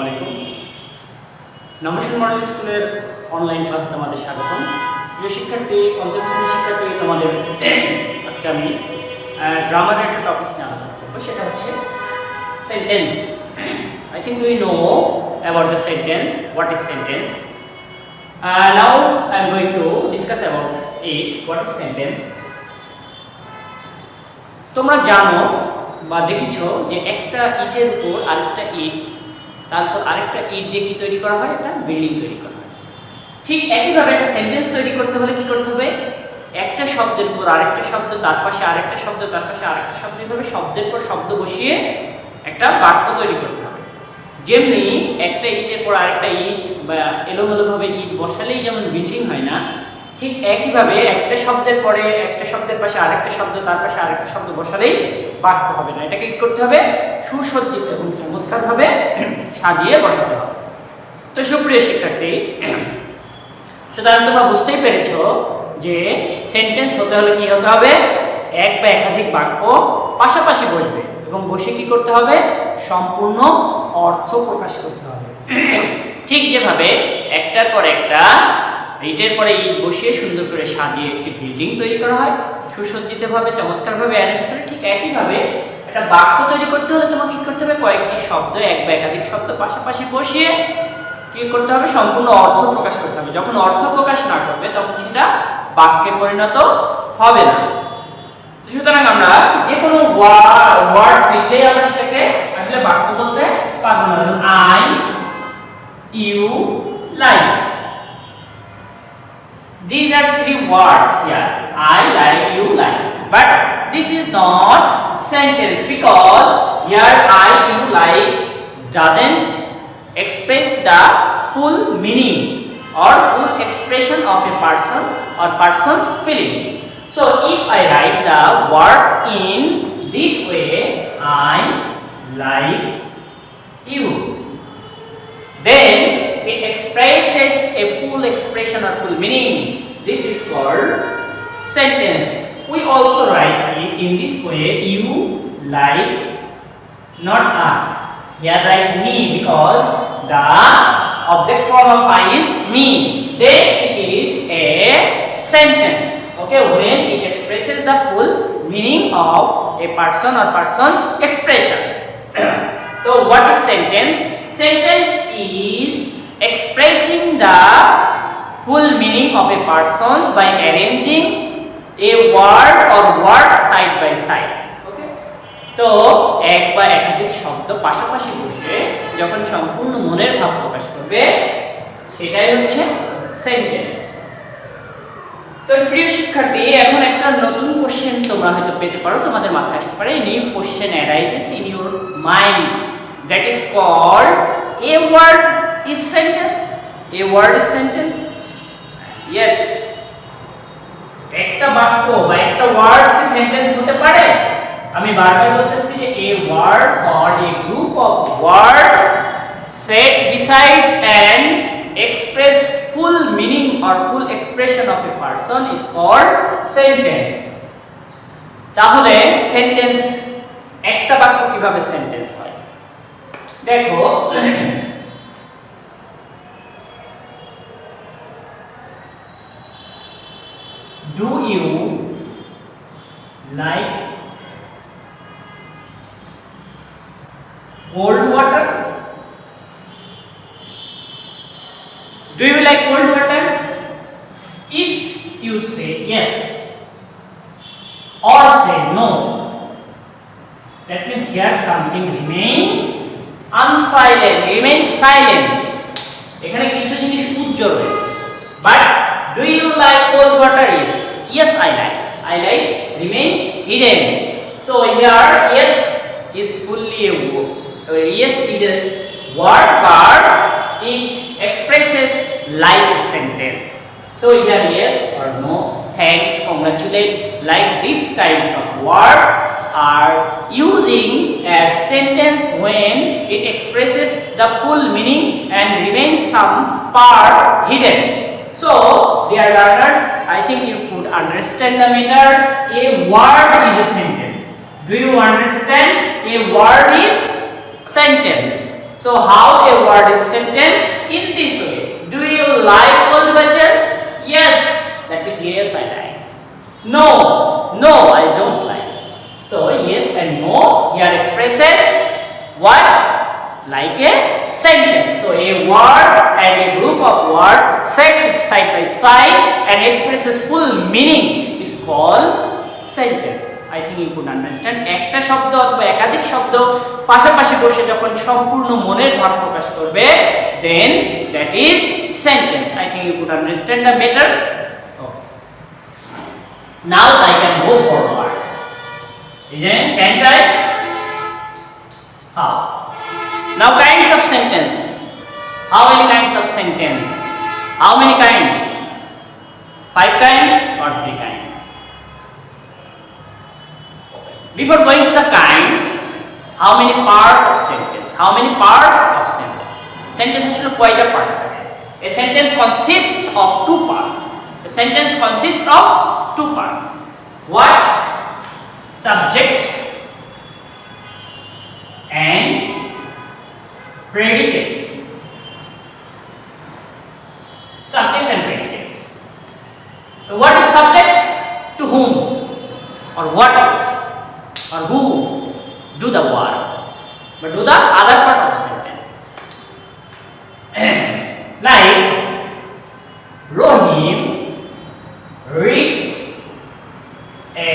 আলাইকুম। নমস্কার মডেল স্কুলের অনলাইন ক্লাসে তোমাদের স্বাগতম। প্রিয় শিক্ষার্থী, পঞ্চম শ্রেণীর শিক্ষার্থী, তোমাদের আজকে আমি গ্রামারের একটা টপিক নিয়ে আলোচনা করবো, সেটা হচ্ছে sentence. I think we know about the sentence. What is sentence? Now I am going to discuss about it. What is sentence? তোমরা জানো বা দেখেছো যে একটা ইটের উপর আরেকটা ইট, তারপর আরেকটা ইট দিয়ে কি তৈরি করা হয়? একটা বিল্ডিং তৈরি করা হয়। ঠিক একইভাবে একটা সেন্টেন্স তৈরি করতে হলে কি করতে হবে? একটা শব্দের উপর আরেকটা শব্দ, তার পাশে আরেকটা শব্দ, তার পাশে আরেকটা শব্দ, এইভাবে শব্দের পর শব্দ বসিয়ে একটা বাক্য তৈরি করতে হবে। যেমনি একটা ইটের পর আরেকটা ইট বা এলোমেলোভাবে ইট বসালেই যেমন বিল্ডিং হয় না, ঠিক একইভাবে একটা শব্দের পরে একটা শব্দের পাশে আরেকটা শব্দ, তার পাশে আরেকটা শব্দ বসালেই বাক্য হবে না। এটাকে কি করতে হবে? সুসজ্জিত এবং চমৎকারভাবে সাজিয়ে বসাতে হবে। তো সুপ্রিয় শিক্ষার্থী, সুতরাং তোমরা বুঝতেই পেরেছো যে সেন্টেন্স হতে হলে কি হতে হবে? এক বা একাধিক বাক্য পাশাপাশি বসবে এবং বসে কি করতে হবে? সম্পূর্ণ অর্থ প্রকাশ করতে হবে। ঠিক যেভাবে একটার পর একটা ইটের পরে ইট বসিয়ে সুন্দর করে সাজিয়ে একটি বিল্ডিং তৈরি করা হয় সুসজ্জিতভাবে, চমৎকারভাবে অ্যারেঞ্জ করে, ঠিক একইভাবে একটা বাক্য তৈরি করতে হলে তোমাকে কি করতে হবে? কয়েকটি শব্দ, এক বা একাধিক শব্দ পাশাপাশি বসিয়ে কি করতে হবে? সম্পূর্ণ অর্থ প্রকাশ করতে হবে। যখন অর্থ প্রকাশ না করবে তখন সেটা বাক্যে পরিণত হবে না। সুতরাং আমরা যে কোনো ওয়ার্ড লিখলেই আমরা সেটাকে আসলে বাক্য বলতে পারবো না। I U like, these are three words here. I like, you like, but this is not sentence because here I you like doesn't express the full meaning or full expression of a person or person's feelings. So if I write the words in this way, I like you, then it expresses a full expression or full meaning. This is called sentence. We also write it in this way: you like, not I. Here write me because the object form of I is me. Then it is a sentence. Okay, when it expresses the full meaning of a person or person's expression. So what is sentence? Sentence is expressing the full meaning of a person by arranging a word or words side by side. Okay? তো এক বা একাধিক শব্দ পাশাপাশি বসে যখন সম্পূর্ণ মনের ভাব প্রকাশ করবে সেটাই হচ্ছে সেন্টেন্স। তো প্রিয় শিক্ষার্থী, এখন একটা নতুন কোশ্চেন তোমরা হয়তো পেতে পারো, তোমাদের মাথায় আসতে পারে। New question arises in your mind, that is called a word is sentence. A word is sentence. Yes. একটা বাক্য বা একটা ওয়ার্ড কি সেন্টেন্স হতে পারে? আমি বারবার বলতেছি যে a word or a group of words said besides and express full meaning or full expression of a person is called sentence. তাহলে সেন্টেন্স, একটা বাক্য কিভাবে সেন্টেন্স হয়? দেখো, do you like cold water? Do you like cold water? If you say yes or say no, that means here something remains unsilent, remains silent. এখানে কিছু জিনিস উজ্জ্বল রয়েছে। But do you like cold water? Yes. Yes, I like. I like remains hidden. So here yes is fully a word. Yes is a word, but it expresses like a sentence. So here yes or no, thanks, congratulate, like these kinds of words are using as sentence when it expresses the full meaning and remains some part hidden. So dear learners, I think you could understand the matter. A word is a sentence. Do you understand? A word is sentence. So So how a word is sentence? In this way. Do you like all better? Yes. That is yes, I like. No. No, I don't like. So yes and no here expresses what? Like a sentence. So a word and a group of words set side by side and expresses full meaning is called sentence. I think you could understand. একটা শব্দ অথবা একাধিক শব্দ পাশাপাশি বসে যখন সম্পূর্ণ মনের ভাব প্রকাশ করবে, then that is sentence. I think you could understand the matter. Okay. Now I can move forward. Isn't it? Can't I? How? Now kinds of sentence. How many kinds of sentence? How many kinds? 5 kinds or 3 kinds? Before going to the kinds, how many parts of sentence? How many parts of sentence? Sentence actually quite a part. A sentence consists of 2 parts. A sentence consists of 2 parts. What? Subject and predicate. Subject and predicate. So what is subject? To whom or what or who do the work, but do the other part of the sentence. Like Rohim reads a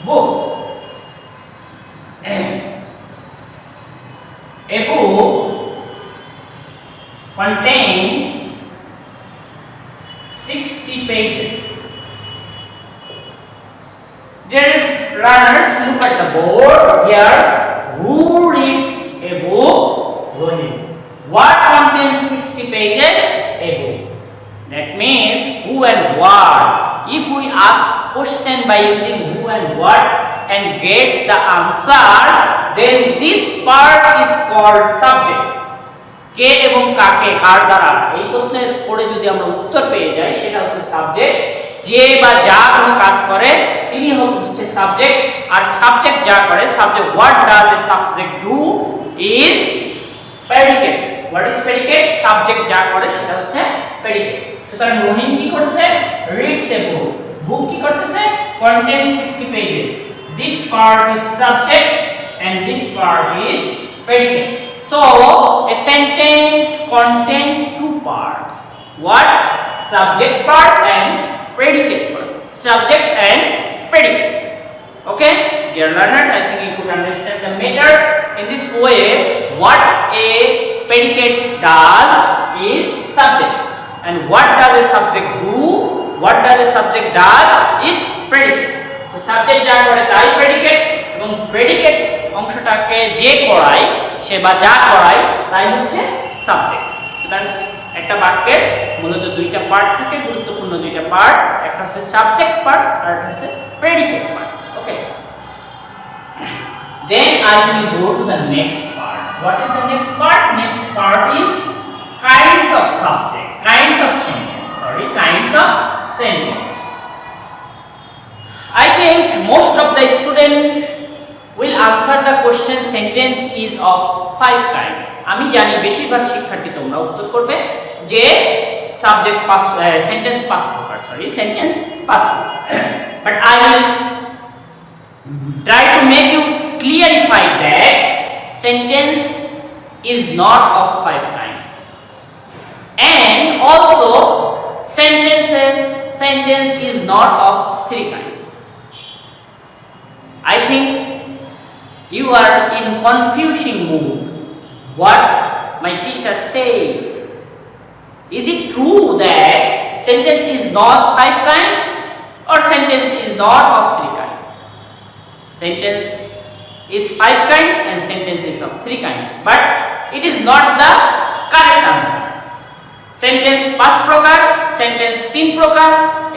book. A book contains 60 pages. Dear learners, look at the board here. Who reads a book? Rohim. What contains 60 pages? A book. That means who and what. If we ask question by using who and what and gets the answer, then this part is called subject. কে এবং কাকে কার দ্বারা এই প্রশ্নের পরে যদি আমরা উত্তর পেয়ে যাই সেটা হচ্ছে সাবজেক্ট। যে বা যা কোনো কাজ করে তিনি হচ্ছে সাবজেক্ট, আর সাবজেক্ট যা করে subject what does the subject do is predicate. What is predicate? Subject যা করে সেটা হচ্ছে প্রেডিকেট। সুতরাং রহিম কি করছে? Reads a book. বুক কি করতেছে? Contains 60 pages. This part is subject and this part is predicate. So a sentence contains 2 parts. What? Subject part and predicate part. Subject and predicate. Okay, dear learners, I think you could understand the matter. In this way, what a predicate does is subject, and what does a subject do? What does a subject does is predicate. So subject যা করে তাই predicate, এবং predicate অংশটাকে যে করায় সে বা যা করায় তাই হচ্ছে সাবজেক্ট। সুতরাং একটা বাক্যের মূলত 2টা পার্ট থাকে, গুরুত্বপূর্ণ 2টা পার্ট। একটা হচ্ছে সাবজেক্ট পার্ট আর একটা হচ্ছে predicate part. Okay, then I will go to the next part. What is the next part? Next part is kinds of subject, kinds of sentence. Kinds of sentence. I think most of the students will answer the question sentence is of 5 kinds. আমি জানি বেশিরভাগ শিক্ষার্থী তোমরা উত্তর করবে যে subject pass sentence pass প্রকার, sentence pass প্রকার। But I will try to make you clarify that sentence is not of 5 kinds, and also sentence is not of 3 kinds. I think you are in confusing mood. What my teacher says, is it true that sentence is not 5 kinds or sentence is not of 3 kinds? Sentence is 5 kinds and sentence is of 3 kinds, but it is not the correct answer. Sentence 5 প্রকার, sentence 3 প্রকার,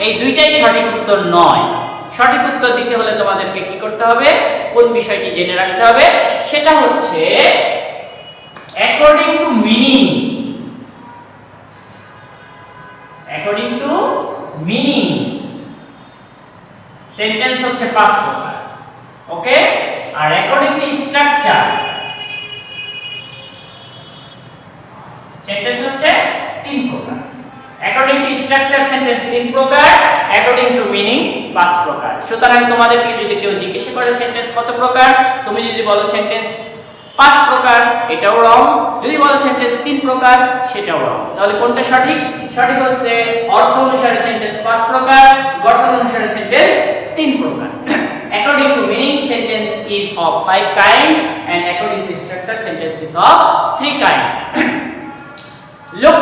এই দুইটাই সঠিক উত্তর নয়। সঠিক উত্তর দিতে হলে তোমাদেরকে কি করতে হবে? কোন বিষয়টি জেনে রাখতে হবে? সেটা হচ্ছে according to meaning. According to meaning sentence হচ্ছে 5 প্রকার। ওকে, আর according to structure সেন্টেন্স হচ্ছে তিন প্রকার। অ্যাকর্ডিং টু স্ট্রাকচার সেন্টেন্স তিন প্রকার, অ্যাকর্ডিং টু মিনিং পাঁচ প্রকার। সুতরাং তোমাদেরকে যদি কেউ জিজ্ঞেস করে সেন্টেন্স কত প্রকার, তুমি যদি বলো সেন্টেন্স পাঁচ প্রকার, এটাও রং। যদি বলো সেন্টেন্স তিন প্রকার, সেটাও রং। তাহলে কোনটা সঠিক? সঠিক হচ্ছে অর্থ অনুসারে সেন্টেন্স পাঁচ প্রকার, গঠন অনুসারে সেন্টেন্স তিন প্রকার। According to meaning, sentence is of 5 kinds, and according to structure, sentence is of 3 kinds. Look,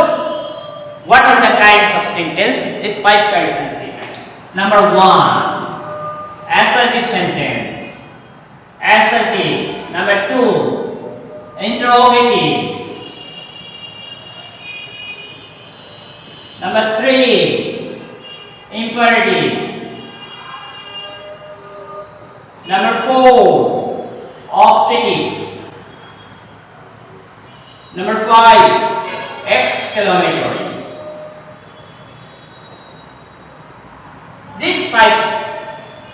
what are the kinds of sentence? These 5 kinds and 3 kinds. Number 1, assertive sentence. Assertive. Number 2, interrogative. Number 3, imperative. Number 4, optative. Number 5, exclamatory. These 5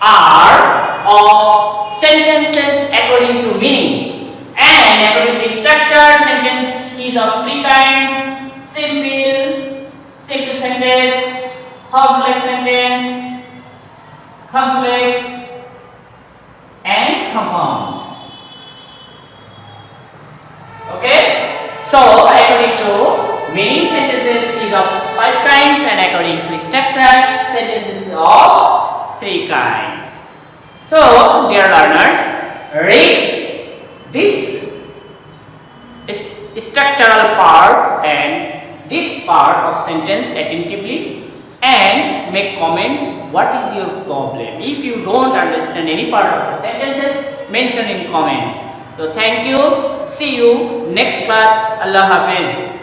are of sentences according to meaning, and according to structure, sentence is of 3 kinds: simple, simple sentence, complex sentence, complex, and compound. Okay, so according to meaning, sentences is of 5 kinds, and according to structure, sentences of 3 kinds. So dear learners, read this structural part and this part of sentence attentively and make comments. What is your problem? If you don't understand any part of the sentences, mention in comments. So thank you. See you next class. Allah Hafiz.